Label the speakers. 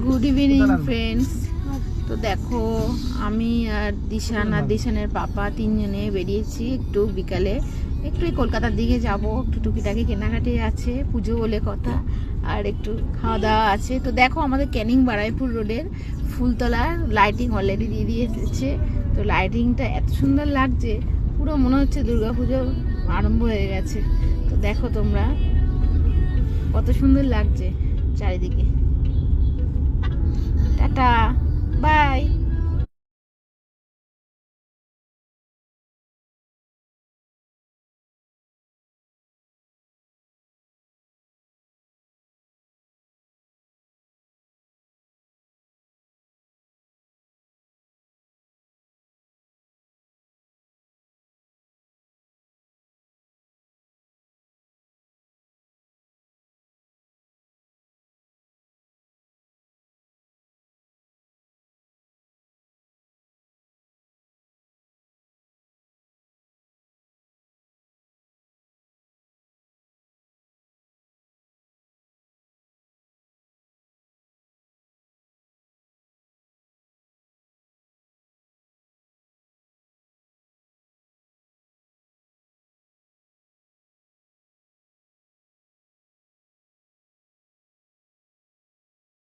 Speaker 1: Good evening friends. তো দেখো আমি আর দিশানের পাপা তিনজনে বেরিয়েছি একটু বিকালে, একটু এই কলকাতার দিকে যাব, একটু টুকিটাকি কেনাকাটি আছে, পুজো বলে কথা, আর একটু খাওয়া দাওয়া আছে। তো দেখো আমাদের ক্যানিং বারাইপুর রোডের ফুলতলার লাইটিং অলরেডি দিয়ে দিয়েছে। তো লাইটিংটা এত সুন্দর লাগছে, পুরো মনে হচ্ছে দুর্গাপুজো আরম্ভ হয়ে গেছে। তো দেখো তোমরা কত সুন্দর লাগছে চারিদিকে।